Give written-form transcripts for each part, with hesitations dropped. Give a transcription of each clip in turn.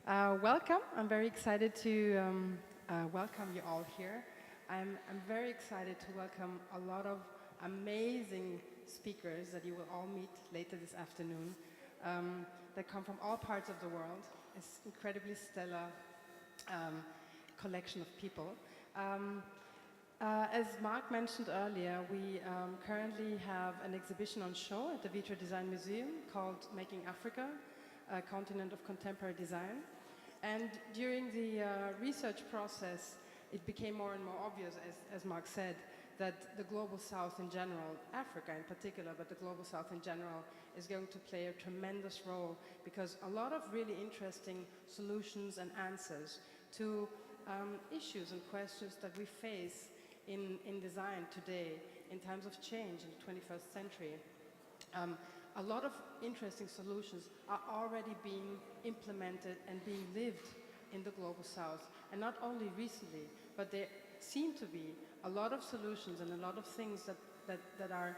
Welcome. I'm very excited to welcome you all here. I'm very excited to welcome a lot of amazing speakers that you will all meet later this afternoon that come from all parts of the world. It's incredibly stellar collection of people. As Mark mentioned earlier, we currently have an exhibition on show at the Vitra Design Museum called Making Africa, a continent of contemporary design. And during the research process, it became more and more obvious, as Mark said, that the Global South in general, Africa in particular, but the Global South in general, is going to play a tremendous role because a lot of really interesting solutions and answers to issues and questions that we face in design today, in times of change in the 21st century. A lot of interesting solutions are already being implemented and being lived in the Global South. And not only recently, but there seem to be a lot of solutions and a lot of things that are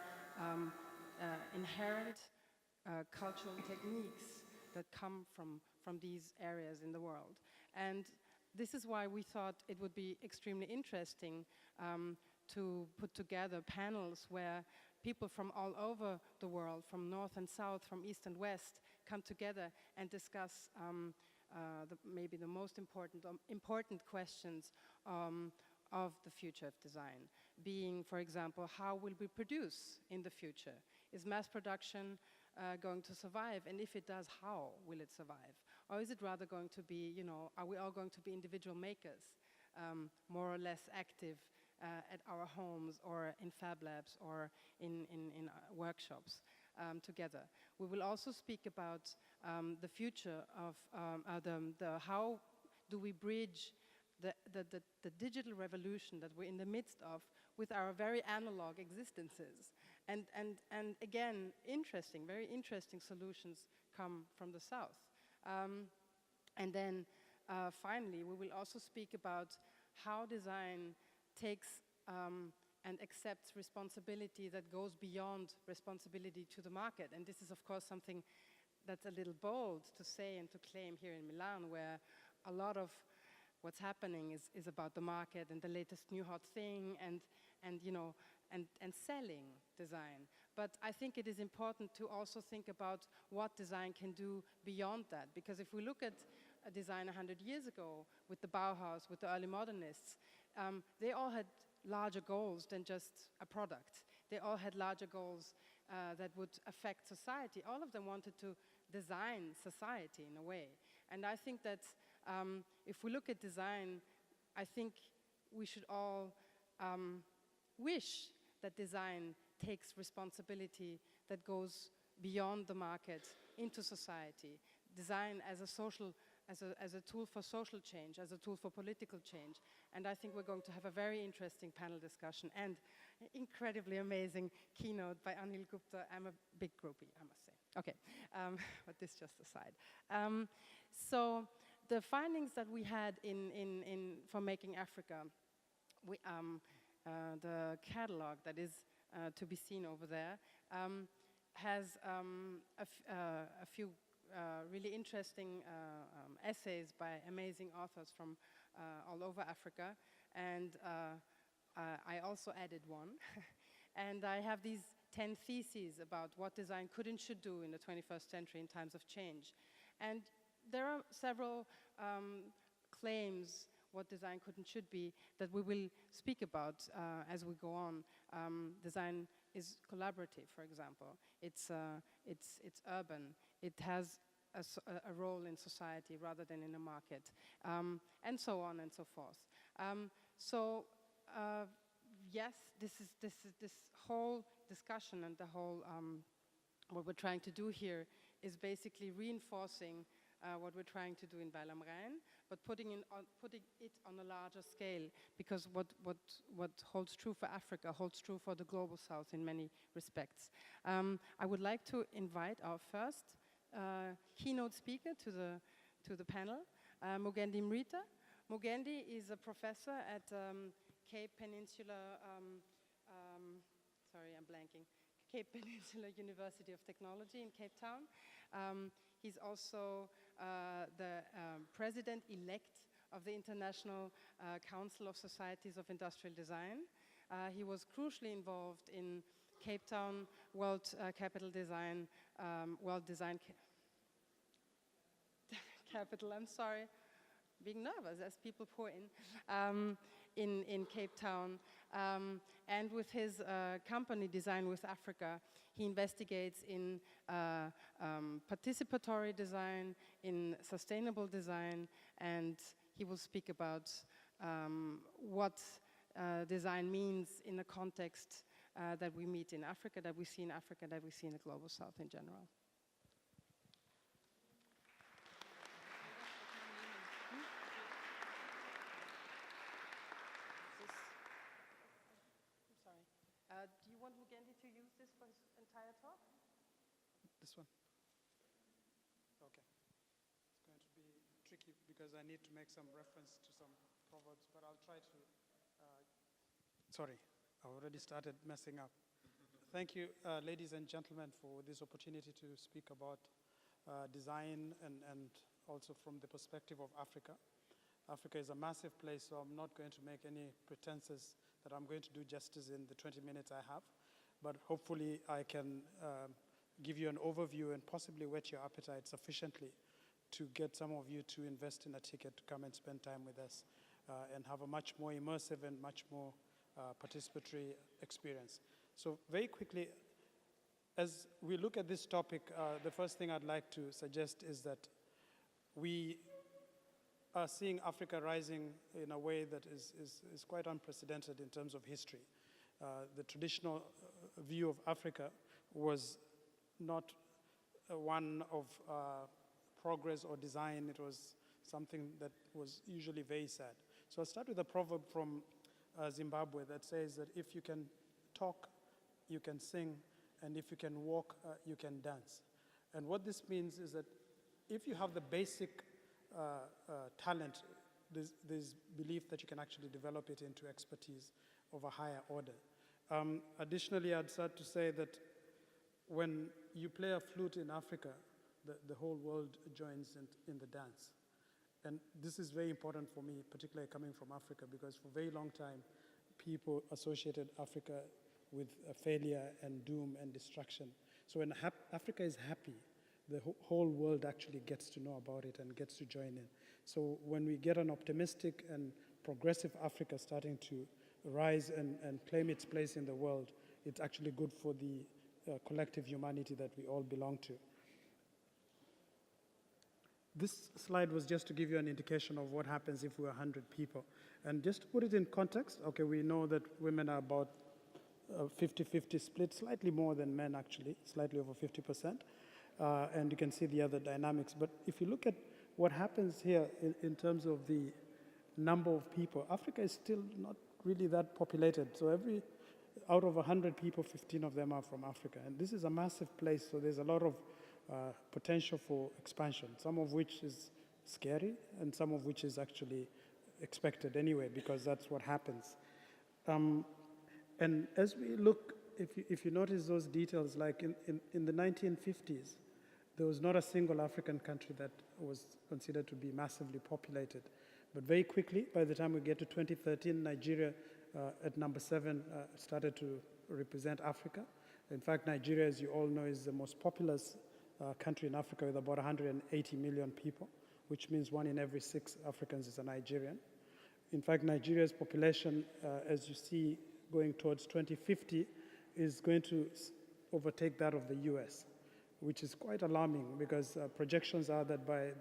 inherent cultural techniques that come from these areas in the world. And this is why we thought it would be extremely interesting to put together panels where people from all over the world, from north and south, from east and west, come together and discuss maybe the most important questions of the future of design. Being, for example, how will we produce in the future? Is mass production going to survive? And if it does, how will it survive? Or is it rather going to be, are we all going to be individual makers, more or less active at our homes or in fab labs or in workshops together? We will also speak about the future of how do we bridge the digital revolution that we're in the midst of with our very analog existences. And again, very interesting solutions come from the South. And then finally, we will also speak about how design takes and accepts responsibility that goes beyond responsibility to the market. And this is, of course, something that's a little bold to say and to claim here in Milan, where a lot of what's happening is about the market and the latest new hot thing and selling design. But I think it is important to also think about what design can do beyond that. Because if we look at a design 100 years ago with the Bauhaus, with the early modernists, they all had larger goals than just a product. They all had larger goals that would affect society. All of them wanted to design society in a way. And I think that if we look at design, I think we should all wish that design takes responsibility that goes beyond the market into society. Design as a tool for social change, as a tool for political change. And I think we're going to have a very interesting panel discussion and incredibly amazing keynote by Anil Gupta. I'm a big groupie, I must say. Okay, but this just aside. So the findings that we had for Making Africa, the catalog that is to be seen over there has a few really interesting essays by amazing authors from all over Africa, and I also added one. And I have these 10 theses about what design could and should do in the 21st century in times of change. And there are several claims what design could and should be that we will speak about as we go on. Design is collaborative, for example. It's urban. It has a role in society rather than in a market, and so on and so forth. Yes, this whole discussion and the whole what we're trying to do here is basically reinforcing what we're trying to do in Weil am Rhein, but putting it on a larger scale, because what holds true for Africa holds true for the Global South in many respects. I would like to invite our first keynote speaker to the panel, Mugendi M'Rithaa. Mugendi is a professor at Cape Peninsula, sorry, I'm blanking, Cape Peninsula University of Technology in Cape Town. He's also the president-elect of the International Council of Societies of Industrial Design. He was crucially involved in Cape Town World Capital Design, World Design Capital, I'm sorry, being nervous as people pour in Cape Town. And with his company Design with Africa, he investigates in participatory design, in sustainable design, and he will speak about what design means in the context that we meet in Africa, that we see in Africa, that we see in the Global South in general. Do you want Mugendi to use this for his entire talk? This one? Okay. It's going to be tricky because I need to make some reference to some proverbs, but I'll try to. Sorry, I already started messing up. Thank you, ladies and gentlemen, for this opportunity to speak about design and also from the perspective of Africa. Africa is a massive place, so I'm not going to make any pretenses that I'm going to do justice in the 20 minutes I have, but hopefully I can give you an overview and possibly whet your appetite sufficiently to get some of you to invest in a ticket to come and spend time with us and have a much more immersive and much more participatory experience. So very quickly, as we look at this topic, the first thing I'd like to suggest is that we are seeing Africa rising in a way that is quite unprecedented in terms of history. The traditional view of Africa was not one of progress or design. It was something that was usually very sad. So I'll start with a proverb from Zimbabwe that says that if you can talk, you can sing, and if you can walk, you can dance. And what this means is that if you have the basic talent, there's belief that you can actually develop it into expertise of a higher order. Additionally, I'd start to say that when you play a flute in Africa, the whole world joins in the dance. And this is very important for me, particularly coming from Africa, because for a very long time, people associated Africa with failure and doom and destruction. So when Africa is happy, the whole world actually gets to know about it and gets to join in. So when we get an optimistic and progressive Africa starting to rise and claim its place in the world, it's actually good for the collective humanity that we all belong to. This slide was just to give you an indication of what happens if we're 100 people. And just to put it in context, okay, we know that women are about 50-50 split, slightly more than men actually, slightly over 50%. And you can see the other dynamics. But if you look at what happens here in terms of the number of people, Africa is still not really that populated. So out of 100 people, 15 of them are from Africa. And this is a massive place, so there's a lot of potential for expansion, some of which is scary and some of which is actually expected anyway, because that's what happens. And as we look, if you notice those details, like in the 1950s, there was not a single African country that was considered to be massively populated. But very quickly, by the time we get to 2013, Nigeria at number 7 started to represent Africa. In fact, Nigeria, as you all know, is the most populous country in Africa with about 180 million people, which means 1 in every 6 Africans is a Nigerian. In fact, Nigeria's population, as you see, going towards 2050, is going to overtake that of the US, which is quite alarming because projections are that by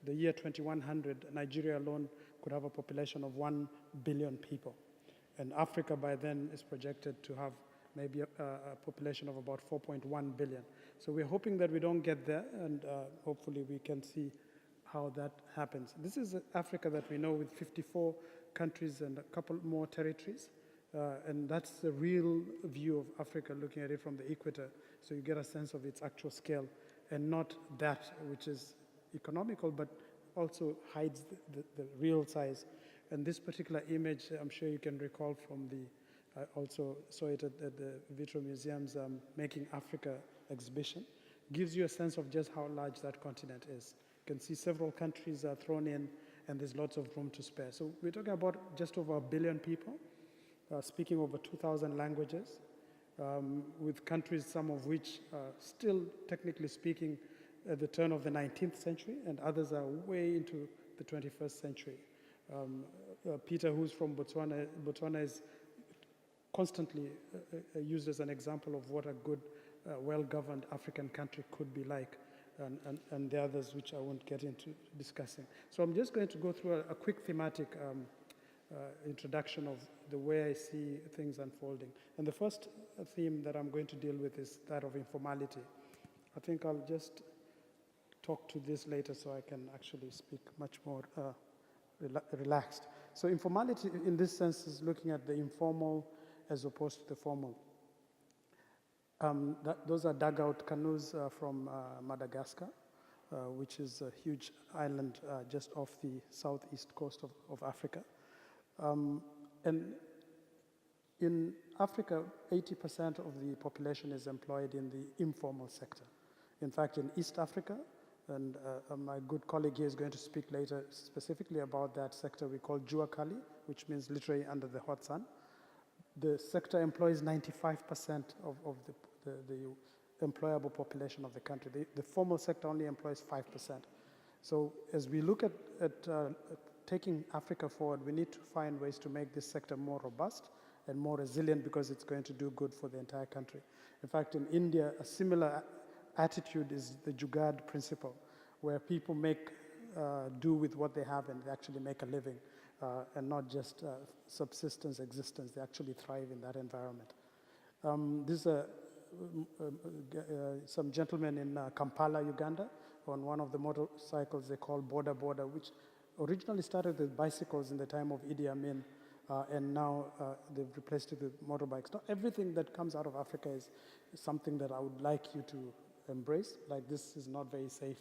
the year 2100, Nigeria alone could have a population of 1 billion people. And Africa by then is projected to have maybe a population of about 4.1 billion. So we're hoping that we don't get there, and hopefully we can see how that happens. This is Africa that we know, with 54 countries and a couple more territories. And that's the real view of Africa, looking at it from the equator. So you get a sense of its actual scale, and not that which is economical, but also hides the real size. And this particular image, I'm sure you can recall from I also saw it at the Vitra Museum's Making Africa exhibition, gives you a sense of just how large that continent is. can see several countries are thrown in, and there's lots of room to spare. So we're talking about just over 1 billion people, speaking over 2,000 languages, with countries, some of which are still, technically speaking, at the turn of the 19th century, and others are way into the 21st century. Peter, who's from Botswana, Botswana is constantly used as an example of what a good, well-governed African country could be like, and the others which I won't get into discussing. So I'm just going to go through a quick thematic introduction of the way I see things unfolding. And the first theme that I'm going to deal with is that of informality. I think I'll just talk to this later so I can actually speak much more relaxed. So informality in this sense is looking at the informal as opposed to the formal. Those are dugout canoes from Madagascar, which is a huge island just off the southeast coast of Africa. And in Africa, 80% of the population is employed in the informal sector. In fact, in East Africa, and my good colleague here is going to speak later specifically about that sector we call Jugaad, which means literally under the hot sun. The sector employs 95% of the employable population of the country. The formal sector only employs 5%. So as we look at taking Africa forward, we need to find ways to make this sector more robust and more resilient, because it's going to do good for the entire country. In fact, in India, a similar attitude is the Jugaad Principle, where people make do with what they have and they actually make a living, and not just subsistence existence. They actually thrive in that environment. These are some gentlemen in Kampala, Uganda, on one of the motorcycles they call Boda Boda, which originally started with bicycles in the time of Idi Amin, and now they've replaced it with motorbikes. Not everything that comes out of Africa is something that I would like you to embrace, like this is not very safe.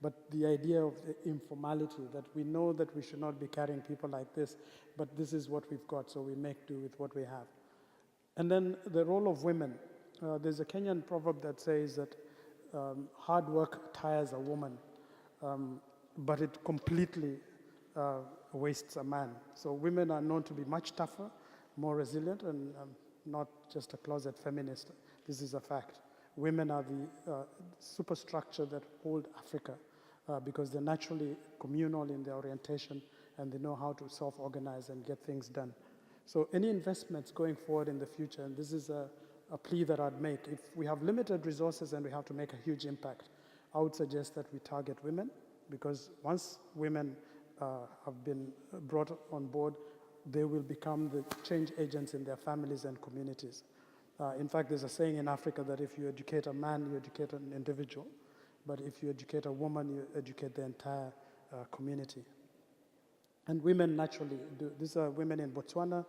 But the idea of the informality, that we know that we should not be carrying people like this, but this is what we've got, so we make do with what we have. And then the role of women. There's a Kenyan proverb that says that hard work tires a woman, but it completely wastes a man. So women are known to be much tougher, more resilient, and not just a closet feminist. This is a fact. Women are the superstructure that hold Africa, because they're naturally communal in their orientation, and they know how to self-organize and get things done. So any investments going forward in the future, and this is a plea that I'd make, if we have limited resources and we have to make a huge impact, I would suggest that we target women, because once women have been brought on board, they will become the change agents in their families and communities. In fact, there's a saying in Africa that if you educate a man, you educate an individual. But if you educate a woman, you educate the entire community. And women naturally do. These are women in Botswana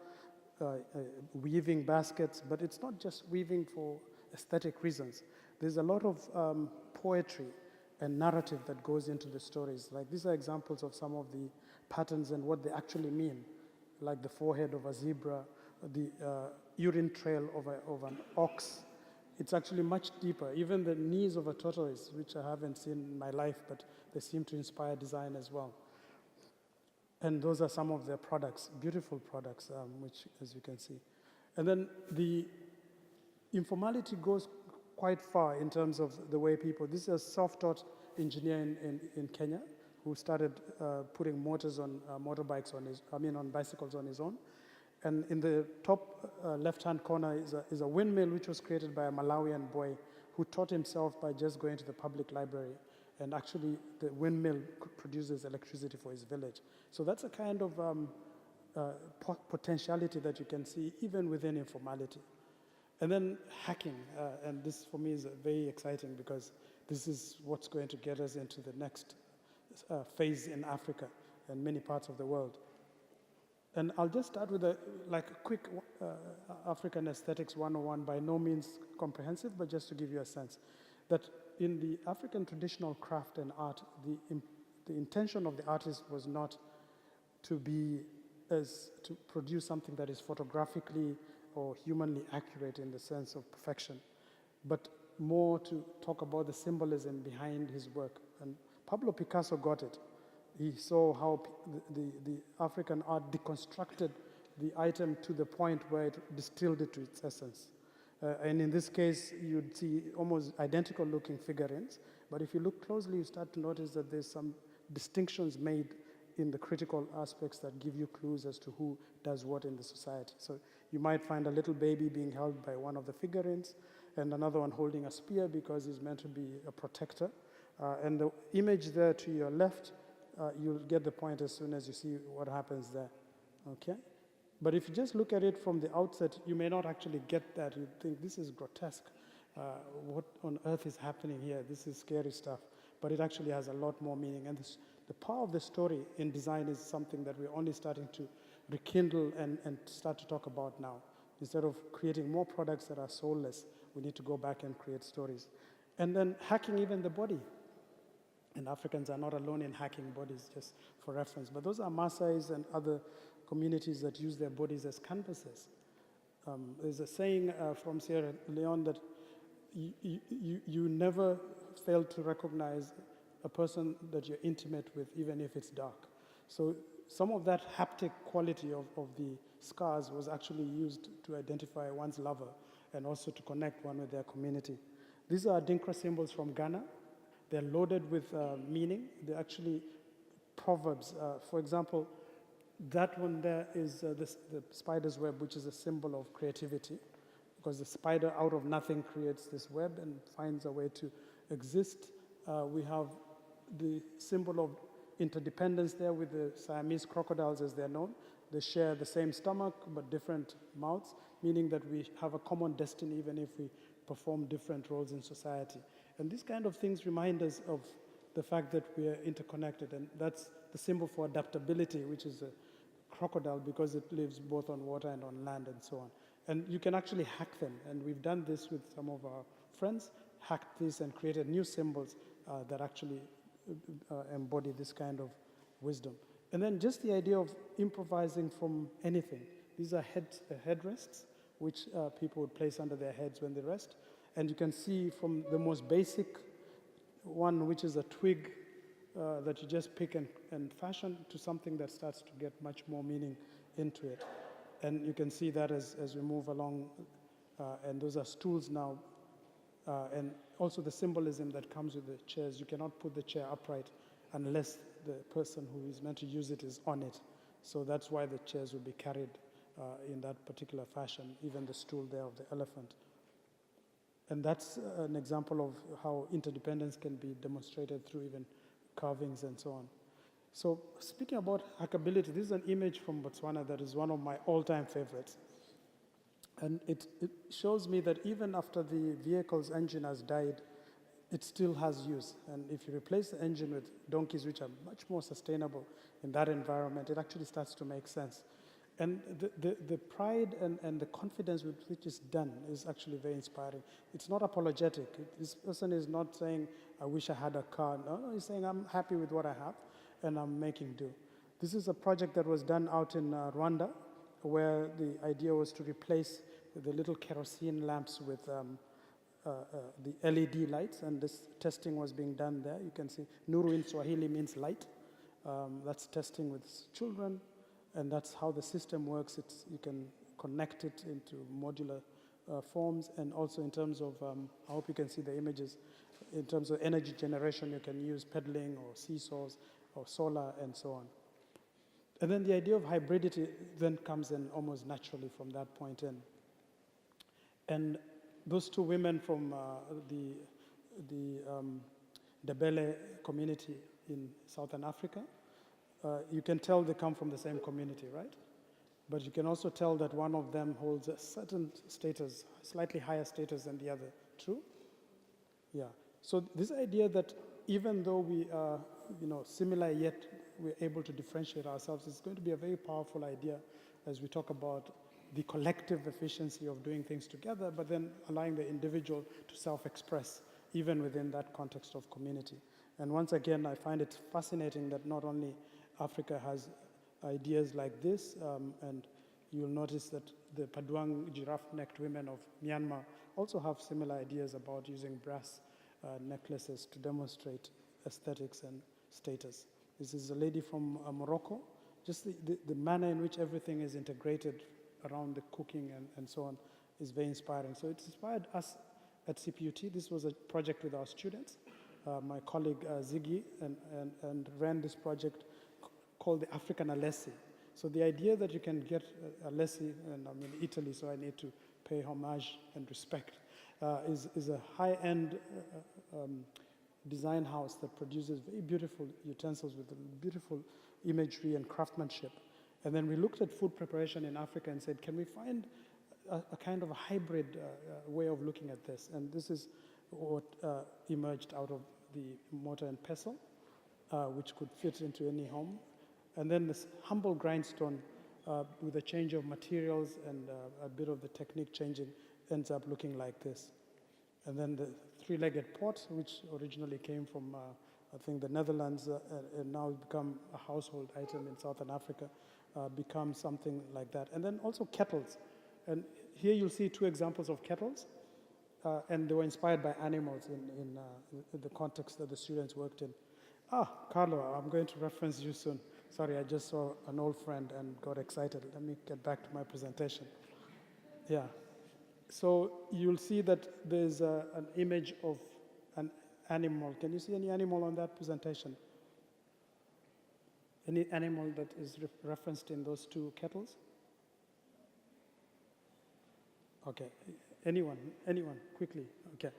weaving baskets, but it's not just weaving for aesthetic reasons. There's a lot of poetry and narrative that goes into the stories. Like, these are examples of some of the patterns and what they actually mean, like the forehead of a zebra, the urine trail of an ox. It's actually much deeper. Even the knees of a tortoise, which I haven't seen in my life, but they seem to inspire design as well. And those are some of their products, beautiful products, which, as you can see. And then the informality goes quite far in terms of the way people, this is a self-taught engineer in Kenya who started putting motors on motorbikes on bicycles on his own. And in the top left-hand corner is a windmill which was created by a Malawian boy who taught himself by just going to the public library. And actually, the windmill produces electricity for his village. So that's a kind of potentiality that you can see even within informality. And then hacking, and this for me is very exciting, because this is what's going to get us into the next phase in Africa and many parts of the world. And I'll just start with a quick African Aesthetics 101, by no means comprehensive, but just to give you a sense that in the African traditional craft and art, the intention of the artist was not to produce something that is photographically or humanly accurate in the sense of perfection, but more to talk about the symbolism behind his work. And Pablo Picasso got it. He saw how the African art deconstructed the item to the point where it distilled it to its essence. And in this case, you'd see almost identical looking figurines, but if you look closely, you start to notice that there's some distinctions made in the critical aspects that give you clues as to who does what in the society. So you might find a little baby being held by one of the figurines, and another one holding a spear because he's meant to be a protector. And the image there to your left, you'll get the point as soon as you see what happens there, okay? But if you just look at it from the outset, you may not actually get that. You think, this is grotesque. What on earth is happening here? This is scary stuff. But it actually has a lot more meaning. And the power of the story in design is something that we're only starting to rekindle and start to talk about now. Instead of creating more products that are soulless, we need to go back and create stories. And then hacking even the body. And Africans are not alone in hacking bodies, just for reference. But those are Maasais and other communities that use their bodies as canvases. There's a saying from Sierra Leone that you never fail to recognize a person that you're intimate with, even if it's dark. So some of that haptic quality of the scars was actually used to identify one's lover and also to connect one with their community. These are Adinkra symbols from Ghana. They're loaded with meaning. They're actually proverbs. For example, that one there is the spider's web, which is a symbol of creativity, because the spider out of nothing creates this web and finds a way to exist. We have the symbol of interdependence there with the Siamese crocodiles as they're known. They share the same stomach but different mouths, meaning that we have a common destiny even if we perform different roles in society. And these kind of things remind us of the fact that we are interconnected, and that's the symbol for adaptability, which is a crocodile because it lives both on water and on land and so on. And you can actually hack them, and we've done this with some of our friends, hacked this and created new symbols that actually embody this kind of wisdom. And then just the idea of improvising from anything. These are headrests, which people would place under their heads when they rest. And you can see from the most basic one, which is a twig that you just pick and fashion, to something that starts to get much more meaning into it. And you can see that as we move along, and those are stools now. And also the symbolism that comes with the chairs. You cannot put the chair upright unless the person who is meant to use it is on it. So that's why the chairs will be carried in that particular fashion, even the stool there of the elephant. And that's an example of how interdependence can be demonstrated through even carvings and so on. So speaking about hackability, this is an image from Botswana that is one of my all-time favorites. And it shows me that even after the vehicle's engine has died, it still has use. And if you replace the engine with donkeys, which are much more sustainable in that environment, it actually starts to make sense. And the pride and the confidence with which it's done is actually very inspiring. It's not apologetic. This person is not saying, I wish I had a car. No, he's saying, I'm happy with what I have, and I'm making do. This is a project that was done out in Rwanda, where the idea was to replace the little kerosene lamps with the LED lights, and this testing was being done there. You can see Nuru in Swahili means light. That's testing with children. And that's how the system works. You can connect it into modular forms, and also in terms of, I hope you can see the images, in terms of energy generation, you can use pedaling or seesaws or solar and so on. And then the idea of hybridity then comes in almost naturally from that point in. And those two women from the Ndebele community in Southern Africa, you can tell they come from the same community, right? But you can also tell that one of them holds a certain status, slightly higher status than the other. True? Yeah. So this idea that even though we are, similar, yet we're able to differentiate ourselves is going to be a very powerful idea as we talk about the collective efficiency of doing things together, but then allowing the individual to self-express even within that context of community. And once again, I find it fascinating that not only Africa has ideas like this, and you'll notice that the Paduang giraffe-necked women of Myanmar also have similar ideas about using brass necklaces to demonstrate aesthetics and status. This is a lady from Morocco. Just the manner in which everything is integrated around the cooking and so on is very inspiring. So it's inspired us at CPUT. This was a project with our students. My colleague Ziggy and ran this project called the African Alessi. So the idea that you can get Alessi, and I'm in Italy, so I need to pay homage and respect, is a high-end design house that produces very beautiful utensils with beautiful imagery and craftsmanship. And then we looked at food preparation in Africa and said, can we find a kind of a hybrid way of looking at this? And this is what emerged out of the mortar and pestle, which could fit into any home. And then this humble grindstone with a change of materials and a bit of the technique changing ends up looking like this. And then the three-legged pot, which originally came from, I think, the Netherlands, and now become a household item in Southern Africa, becomes something like that. And then also kettles. And here you'll see two examples of kettles, and they were inspired by animals in the context that the students worked in. Carlo, I'm going to reference you soon. Sorry, I just saw an old friend and got excited. Let me get back to my presentation. Yeah. So you'll see that there's an image of an animal. Can you see any animal on that presentation? Any animal that is referenced in those two kettles? Okay. Anyone, quickly. Okay.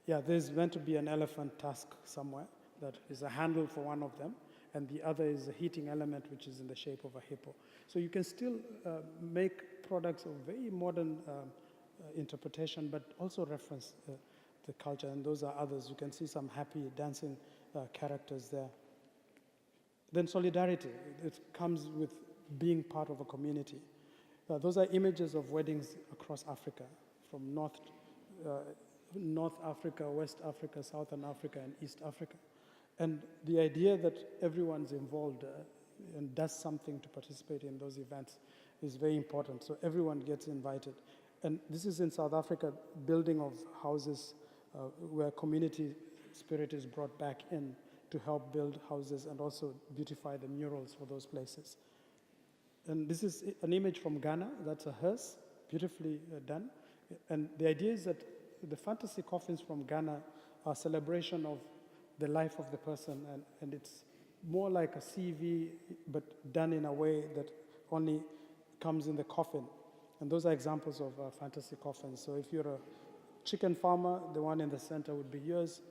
Yeah, there's meant to be an elephant tusk somewhere that is a handle for one of them, and the other is a heating element which is in the shape of a hippo. So you can still make products of very modern interpretation, but also reference the culture, and those are others. You can see some happy dancing characters there. Then solidarity, it comes with being part of a community. Those are images of weddings across Africa, from North Africa, West Africa, Southern Africa, and East Africa. And the idea that everyone's involved and does something to participate in those events is very important. So everyone gets invited. And this is in South Africa, building of houses where community spirit is brought back in to help build houses and also beautify the murals for those places. And this is an image from Ghana. That's a hearse, beautifully done. And the idea is that the fantasy coffins from Ghana are a celebration of the life of the person, and it's more like a CV, but done in a way that only comes in the coffin. And those are examples of fantasy coffins. So if you're a chicken farmer, the one in the center would be yours.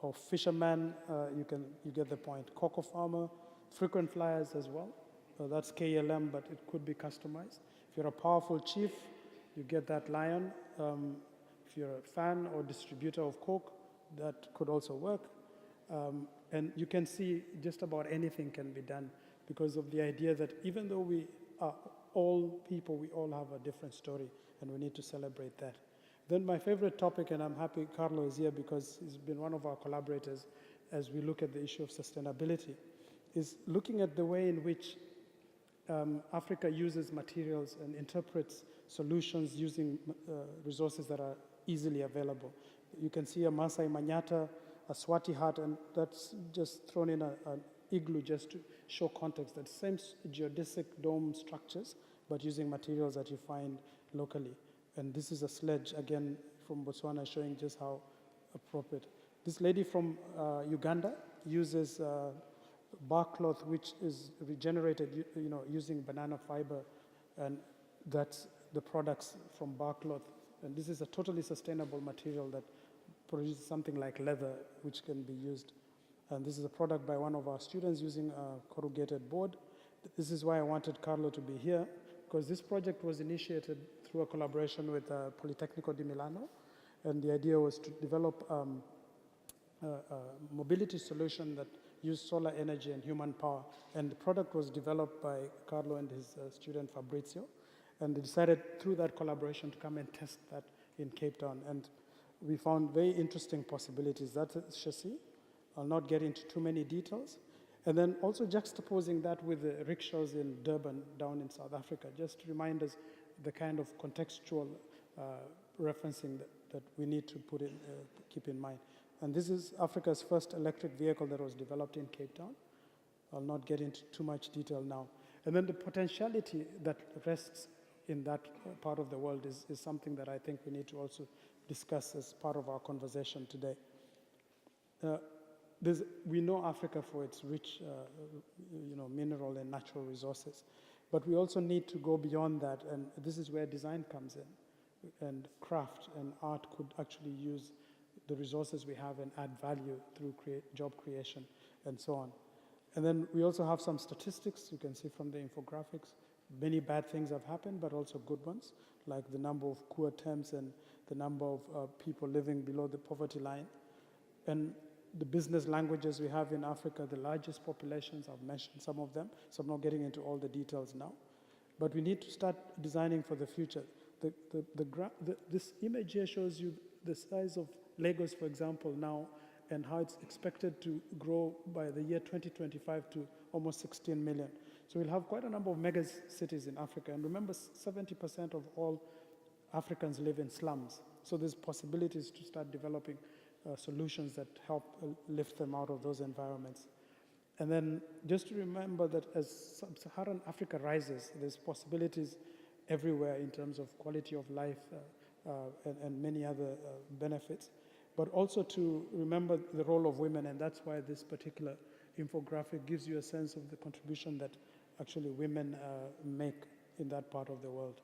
Or fisherman, you get the point. Cocoa farmer, frequent flyers as well. That's KLM, but it could be customized. If you're a powerful chief, you get that lion. If you're a fan or distributor of Coke, that could also work. And you can see just about anything can be done because of the idea that even though we are all people, we all have a different story, and we need to celebrate that. Then my favorite topic, and I'm happy Carlo is here because he's been one of our collaborators as we look at the issue of sustainability, is looking at the way in which Africa uses materials and interprets solutions using resources that are easily available. You can see a Masai Manyata, a Swati hut, and that's just thrown in an igloo just to show context. That same geodesic dome structures, but using materials that you find locally. And this is a sledge, again, from Botswana, showing just how appropriate. This lady from Uganda uses bark cloth, which is regenerated, using banana fiber, and that's the products from bark cloth. And this is a totally sustainable material that produces something like leather, which can be used. And this is a product by one of our students using a corrugated board. This is why I wanted Carlo to be here, because this project was initiated through a collaboration with Politecnico di Milano. And the idea was to develop a mobility solution that used solar energy and human power. And the product was developed by Carlo and his student Fabrizio. And they decided through that collaboration to come and test that in Cape Town. And we found very interesting possibilities. That's a chassis. I'll not get into too many details. And then also juxtaposing that with the rickshaws in Durban down in South Africa, just to remind us the kind of contextual referencing that we need to keep in mind. And this is Africa's first electric vehicle that was developed in Cape Town. I'll not get into too much detail now. And then the potentiality that rests in that part of the world is something that I think we need to also discuss as part of our conversation today. We know Africa for its rich mineral and natural resources, but we also need to go beyond that, and this is where design comes in, and craft and art could actually use the resources we have and add value through job creation and so on. And then we also have some statistics you can see from the infographics. Many bad things have happened, but also good ones, like the number of coup attempts and the number of people living below the poverty line. And the business languages we have in Africa, the largest populations, I've mentioned some of them, so I'm not getting into all the details now. But we need to start designing for the future. This image here shows you the size of Lagos, for example, now, and how it's expected to grow by the year 2025 to almost 16 million. So we'll have quite a number of mega cities in Africa. And remember, 70% of all Africans live in slums. So there's possibilities to start developing solutions that help lift them out of those environments. And then just to remember that as sub-Saharan Africa rises, there's possibilities everywhere in terms of quality of life and many other benefits. But also to remember the role of women, and that's why this particular infographic gives you a sense of the contribution that actually women make in that part of the world.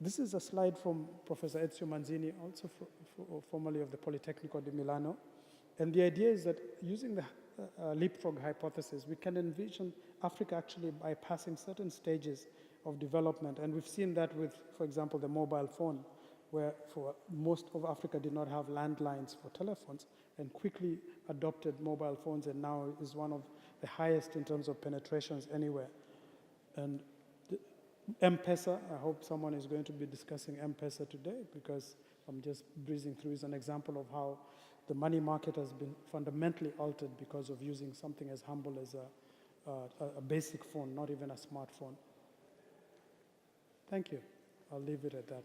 This is a slide from Professor Ezio Manzini, also formerly of the Politecnico di Milano. And the idea is that using the leapfrog hypothesis, we can envision Africa actually bypassing certain stages of development. And we've seen that with, for example, the mobile phone, where for most of Africa did not have landlines for telephones, and quickly adopted mobile phones, and now is one of the highest in terms of penetrations anywhere. And M-Pesa, I hope someone is going to be discussing M-Pesa today, because I'm just breezing through, is an example of how the money market has been fundamentally altered because of using something as humble as a basic phone, not even a smartphone. Thank you. I'll leave it at that.